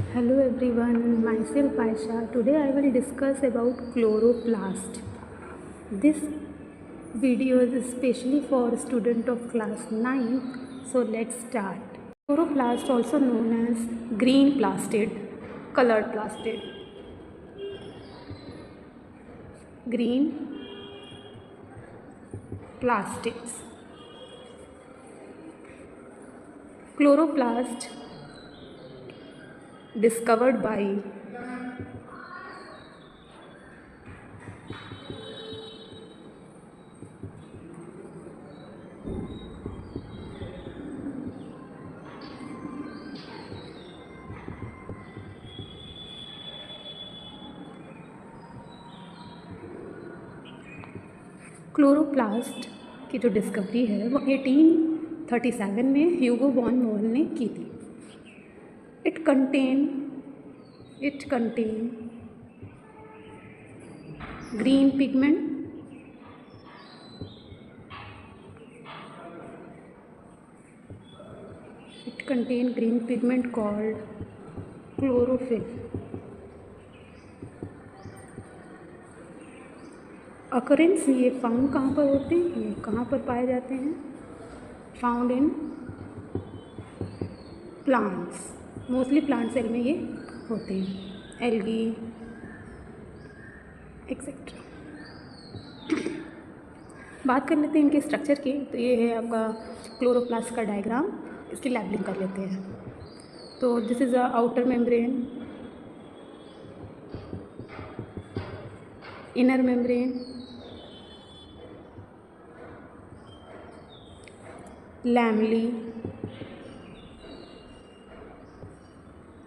Hello everyone, myself Aisha. Today I will discuss about chloroplast. This video is especially for student of class 9. So let's start. Chloroplast, also known as green plastid, colored plastid. Green plastids. Chloroplast discovered by chloroplast की जो discovery है वो 1837 में ह्यूगो von मोल ने की थी। It contain green pigment called chlorophyll. Occurrence ये found कहाँ पर होते हैं, ये कहाँ पर पाए जाते हैं? Found in plants, mostly plant cell में ये होते हैं, एल्गी एक्सेट्रा। बात कर लेते हैं इनके स्ट्रक्चर की। तो ये है आपका क्लोरोप्लास्ट का डायग्राम, इसकी लैबलिंग कर लेते हैं। तो this is a outer membrane, inner membrane, lamellae,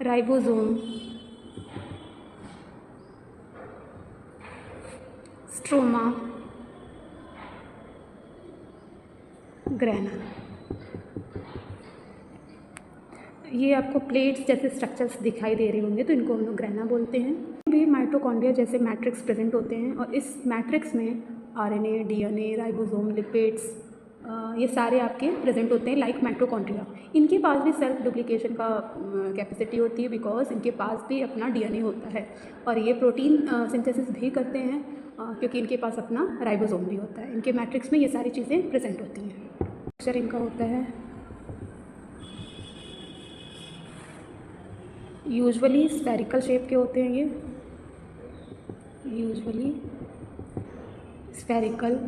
ribosome, stroma, grana. ये आपको प्लेट्स जैसे स्ट्रक्चर्स दिखाई दे रहे होंगे, तो इनको हम लोग ग्रेना बोलते हैं। भी माइटोकॉन्ड्रिया जैसे मैट्रिक्स प्रेजेंट होते हैं, और इस मैट्रिक्स में आरएनए, डीएनए, राइबोसोम, लिपिड्स ये सारे आपके प्रेजेंट होते हैं लाइक माइटोकॉन्ड्रिया। इनके पास भी सेल्फ डुप्लीकेशन का कैपेसिटी होती है, बिकॉज इनके पास भी अपना डीएनए होता है, और ये प्रोटीन सिंथेसिस भी करते हैं क्योंकि इनके पास अपना राइबोसोम भी होता है। इनके मैट्रिक्स में ये सारी चीज़ें प्रेजेंट होती हैं। स्ट्रक्चर इनका होता है यूजुअली स्फेरिकल शेप के होते हैं, ये यूजुअली स्फेरिकल,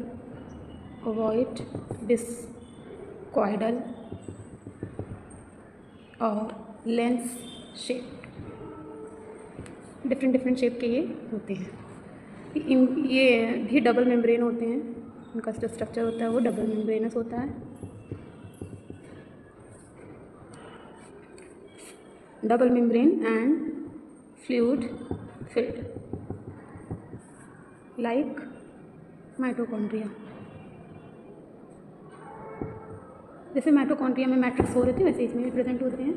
ओवॉइड, डिस्कॉइडल और लेंस शेप। डिफरेंट शेप के ये होते हैं। ये भी डबल मेम्ब्रेन होते हैं, इनका जो स्ट्रक्चर होता है वो डबल मेम्ब्रेनस होता है। Double membrane and fluid filled like mitochondria. जैसे माइटोकॉन्ड्रिया में मैट्रिक्स हो रहे थे, वैसे इसमें भी प्रेजेंट होते हैं।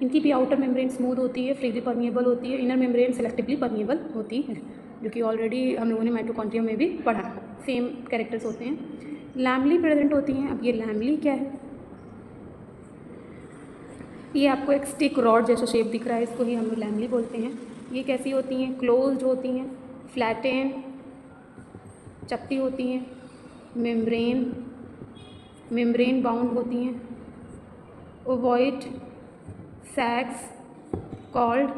इनकी भी आउटर मेम्ब्रेन स्मूथ होती है, फ्रीली परमिएबल होती है। इनर मेम्ब्रेन सेलेक्टिवली परमिएबल होती है, जो कि ऑलरेडी हम लोगों ने माइटोकॉन्ड्रिया में भी पढ़ा है। सेम कैरेक्टर्स होते हैं। लैमली प्रेजेंट होती हैं। अब ये लैमली क्या है? ये आपको एक स्टिक रॉड जैसा शेप दिख रहा है, इसको ही हम लोग लैमली बोलते हैं। ये कैसी होती हैं? क्लोज्ड होती हैं, फ्लैटेन, चपटी होती हैं, मेम्ब्रेन बाउंड होती हैं, ओवॉइड सैक्स कॉल्ड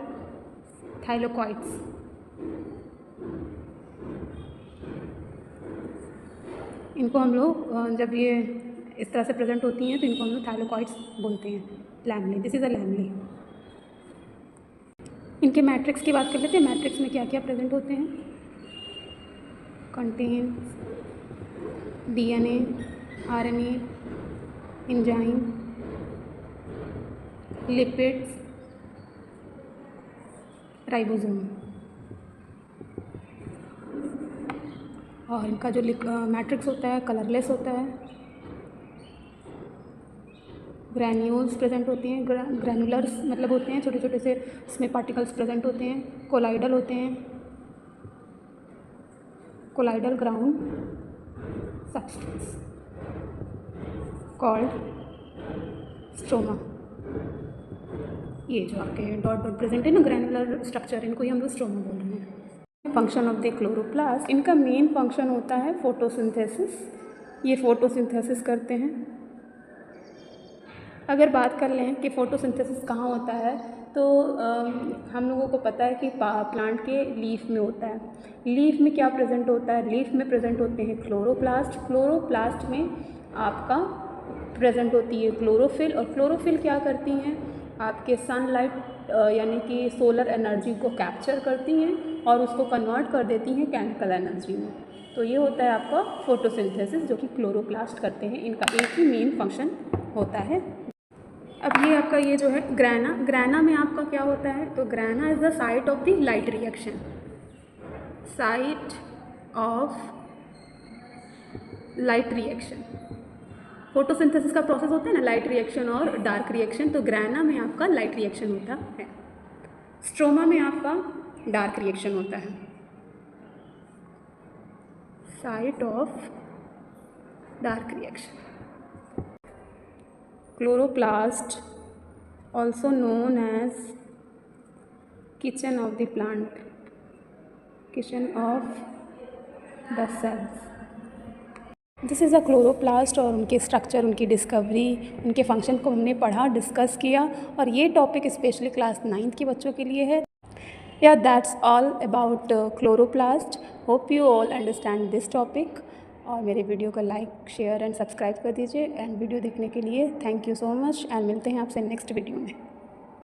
थाइलोकॉइड्स। इनको हम लोग जब ये इस तरह से प्रेजेंट होती हैं तो इनको हम लोग थाइलोकॉइड्स बोलते हैं। Lamellae, this is a lamellae. इनके मैट्रिक्स की बात कर लेते हैं। मैट्रिक्स में क्या क्या प्रेजेंट होते हैं? Contain DNA, RNA, enzyme, lipids, ribosome. और इनका जो मैट्रिक्स होता है कलरलेस होता है। ग्रैन्यूल्स प्रेजेंट होती हैं, ग्रैनुलर्स मतलब होते हैं छोटे छोटे से, इसमें पार्टिकल्स प्रेजेंट होते हैं। कोलाइडल होते हैं, colloidal ground substance called stroma. ये जो आपके डॉट डॉट प्रेजेंट है ना ग्रैनुलर स्ट्रक्चर, इनको ही हम लोग स्ट्रोमा बोल रहे हैं। फंक्शन ऑफ द क्लोरोप्लास्ट, इनका मेन फंक्शन होता है फोटोसिंथेसिस। ये फोटोसिंथेसिस करते हैं। अगर बात कर लें कि फ़ोटोसिंथेसिस कहाँ होता है, तो हम लोगों को पता है कि प्लांट के लीफ में होता है। लीफ में क्या प्रेजेंट होता है? लीफ में प्रेजेंट होते हैं क्लोरोप्लास्ट। क्लोरोप्लास्ट में आपका प्रेजेंट होती है क्लोरोफिल, और क्लोरोफिल क्या करती हैं? आपके सनलाइट यानी कि सोलर एनर्जी को कैप्चर करती हैं और उसको कन्वर्ट कर देती हैं केमिकल एनर्जी में। तो ये होता है आपका फोटोसिंथेसिस, जो कि क्लोरोप्लास्ट करते हैं। इनका एक ही मेन फंक्शन होता है। अब ये आपका ये जो है ग्रैना में आपका क्या होता है? तो grana is the site of the light reaction, site of light reaction. Photosynthesis का प्रोसेस होता है ना, लाइट रिएक्शन और डार्क रिएक्शन, तो ग्रैना में आपका लाइट रिएक्शन होता है, स्ट्रोमा में आपका डार्क रिएक्शन होता है। Site of dark reaction. Chloroplast, also known as kitchen of the plant, kitchen of the cells. This is a chloroplast, और उनके स्ट्रक्चर, उनकी डिस्कवरी, उनके फंक्शन को हमने पढ़ा, डिस्कस किया, और ये टॉपिक स्पेशली क्लास 9th के बच्चों के लिए है। या that's all about chloroplast. Hope you all understand this topic, और मेरे वीडियो को लाइक, शेयर एंड सब्सक्राइब कर दीजिए। एंड वीडियो देखने के लिए thank you so much, and मिलते हैं आपसे नेक्स्ट वीडियो में।